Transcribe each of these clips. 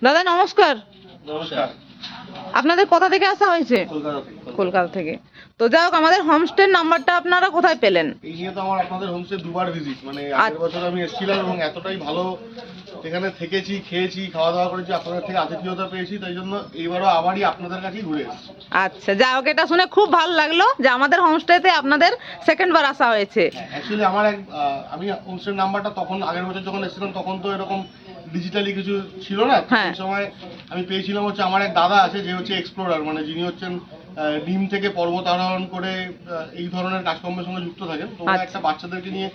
দাদা নমস্কার। নমস্কার। আপনাদের কোথা থেকে আসা হয়েছে? কলকাতা থেকে। কলকাতা থেকে। তো যাই হোক, আমাদের হোমস্টের নাম্বারটা আপনারা কোথায় পেলেন? এই নিয়ে তো আমার আপনাদের হোমস্টে দুবার ভিজিট, মানে আগের বছর আমি এসেছিলাম এবং এতটাই ভালো এখানে থেকেছি, খেয়েছি, খাওয়া দাওয়া করেছি, আপনাদের থেকে আতিথেয়তা পেয়েছি, তাই জন্য এইবারও আবারই আপনাদের কাছেই ঘুরে এসেছি। আচ্ছা, যাই হোক, এটা শুনে খুব ভালো লাগলো যে আমাদের হোমস্টেতে আপনাদের সেকেন্ড বার আসা হয়েছে। অ্যাকচুয়ালি আমার আমি হোমস্টের নাম্বারটা তখন আগের বছর যখন এসেছিলাম তখন তো এরকম ডিজিটালি কিছু ছিল না। হ্যাঁ। সেই সময় আমি পেয়েছিলাম হচ্ছে আমার এক দাদা আছে যে হচ্ছে এক্সপ্লোরার, মানে যিনি হচ্ছেন ডিম থেকে পর্বত আরোহণ করে এই ধরনের কাজকর্মের সঙ্গে যুক্ত থাকেন। তো ওরা আচ্ছা। একটা বাচ্চাদেরকে নিয়ে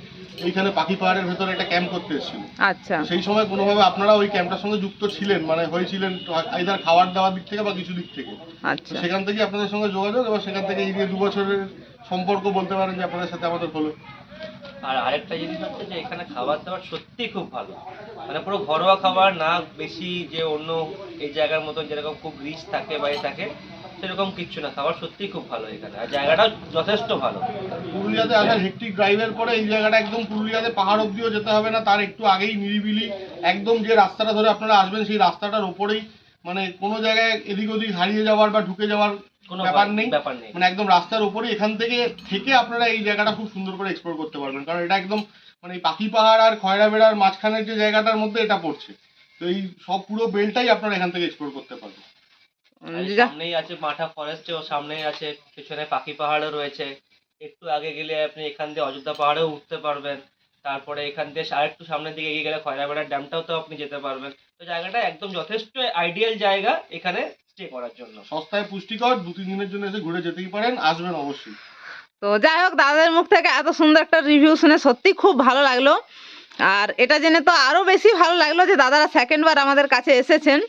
এইখানে পাখি পাহাড়ের ভেতরে একটা ক্যাম্প করতে এসেছিল। আচ্ছা সেই সময় কোনোভাবে আপনারা ওই ক্যাম্পটার সঙ্গে যুক্ত ছিলেন, মানে হয়েছিলেন আইদার খাবার দাওয়ার দিক থেকে বা কিছু দিক থেকে। আচ্ছা। সেখান থেকে আপনাদের সঙ্গে যোগাযোগ, এবং সেখান থেকে এই যে 2 বছরের সম্পর্ক বলতে পারেন যে আপনাদের সাথে আমাদের হলো। আর আরেকটা জিনিস হচ্ছে যে এখানে খাবার দাবার সত্যি খুব ভালো, মানে পুরো ঘরোয়া খাবার, না বেশি যে অন্য এই জায়গার মতন যেরকম খুব রিচ থাকে বা থাকে সেরকম কিচ্ছু না। খাবার সত্যি খুব ভালো এখানে, আর জায়গাটাও যথেষ্ট ভালো। পুরুলিয়াতে আসার হেক্টিক ড্রাইভের পরে এই জায়গাটা একদম পুরুলিয়াতে পাহাড় অব্দিও যেতে হবে না, তার একটু আগেই নিরিবিলি একদম যে রাস্তাটা ধরে আপনারা আসবেন সেই রাস্তাটার ওপরেই, মানে কোনো জায়গায় এদিক ওদিক হারিয়ে যাওয়ার বা ঢুকে যাওয়ার কোনো ব্যাপার নেই। নেই, মানে একদম রাস্তার উপরেই এখান থেকে আপনারা এই জায়গাটা খুব সুন্দর করে এক্সপ্লোর করতে পারবেন, কারণ এটা একদম মানে এই পাখি পাহাড় আর খয়রা বেড়ার মাঝখানের যে জায়গাটার মধ্যে এটা পড়ছে। তো এই সব পুরো বেলটাই আপনারা এখান থেকে এক্সপ্লোর করতে পারবেন। সামনেই আছে মাঠা ফরেস্ট, ও সামনেই আছে, পেছনে পাখি পাহাড়ও রয়েছে। একটু আগে গেলে আপনি এখান দিয়ে অযোধ্যা পাহাড়েও উঠতে পারবেন। তারপরে এখান থেকে আরেকটু সামনের দিকে এগিয়ে গেলে খয়রাবেড়ার ড্যামটাও তো আপনি যেতে পারবেন। তো জায়গাটা একদম যথেষ্ট আইডিয়াল জায়গা এখানে স্টে করার জন্য। সস্তায় পুষ্টিকর, 2-3 দিনের জন্য এসে ঘুরে যেতেই পারেন, আসবেন অবশ্যই। তো যাই হোক, দাদাদের মুখ থেকে এত সুন্দর একটা রিভিউ শুনে সত্যি খুব ভালো লাগলো। আর এটা জেনে তো আরো বেশি ভালো লাগলো যে দাদারা সেকেন্ড বার আমাদের কাছে এসেছেন।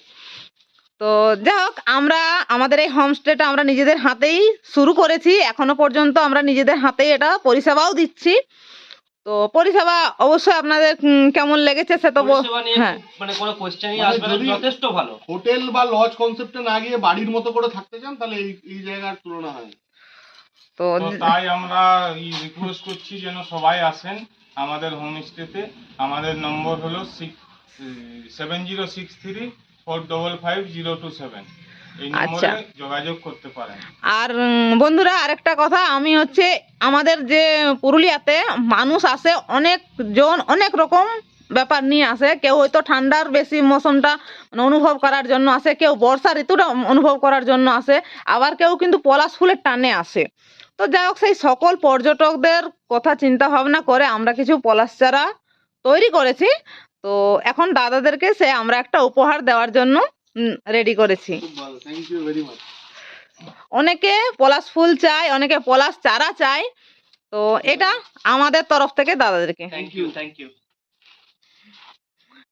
তো যাই হোক, আমরা আমাদের এই হোমস্টেটা আমরা নিজেদের হাতেই শুরু করেছি, এখনো পর্যন্ত আমরা নিজেদের হাতেই এটা পরিষেবাও দিচ্ছি। তো পরিষেবা অবশ্যই আপনাদের কেমন লেগেছে সে তো পরিষেবা নিয়ে হ্যাঁ মানে কোনো কোশ্চেনই মানে আসবে না, যদি যথেষ্ট ভালো। হোটেল বা লজ কনসেপ্টে না গিয়ে বাড়ির মতো করে থাকতে চান তাহলে এই জায়গার তুলনা হয় না। তো তো তাই আমরা রিকোয়েস্ট করছি যেন সবাই আসেন আমাদের হোমস্টেতে। আমাদের নম্বর হলো 7063455027। এই নম্বরে যোগাযোগ করতে পারেন। আর বন্ধুরা, আরেকটা কথা, আমি হচ্ছে আমাদের যে পুরুলিয়াতে মানুষ আসে অনেকজন অনেক রকম ব্যাপার নিয়ে আসে। কেউ হয়তো ঠান্ডার বেশি মৌসুমটা অনুভব করার জন্য আসে, কেউ বর্ষা ঋতুটা অনুভব করার জন্য আসে, আবার কেউ কিন্তু পলাশ ফুলের টানে আসে। তো যাই হোক, সেই সকল পর্যটকদের কথা চিন্তা ভাবনা করে আমরা কিছু পলাশ চারা তৈরি করেছি। তো এখন দাদাদেরকে আমরা একটা উপহার দেওয়ার জন্য রেডি করেছি। খুব ভালো, থ্যাংক ইউ ভেরি মাচ। অনেকে পলাশ ফুল চায়, অনেকে পলাশ চারা চায়। তো এটা আমাদের তরফ থেকে দাদাদেরকে। Thank you, thank you.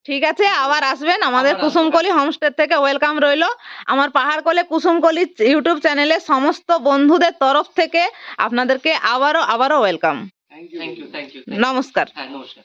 ঠিক আছে, আবার আসবেন। আমাদের আবার আসবেন। কুসুমকলি হোমস্টে থেকে ওয়েলকাম রইল। আমার পাহাড়কলে কুসুমকলি ইউটিউব চ্যানেলে সমস্ত বন্ধুদের তরফ থেকে আপনাদেরকে আবারও welcome. Thank you. Thank you, thank you. নমস্কার। হ্যাঁ, নমস্কার।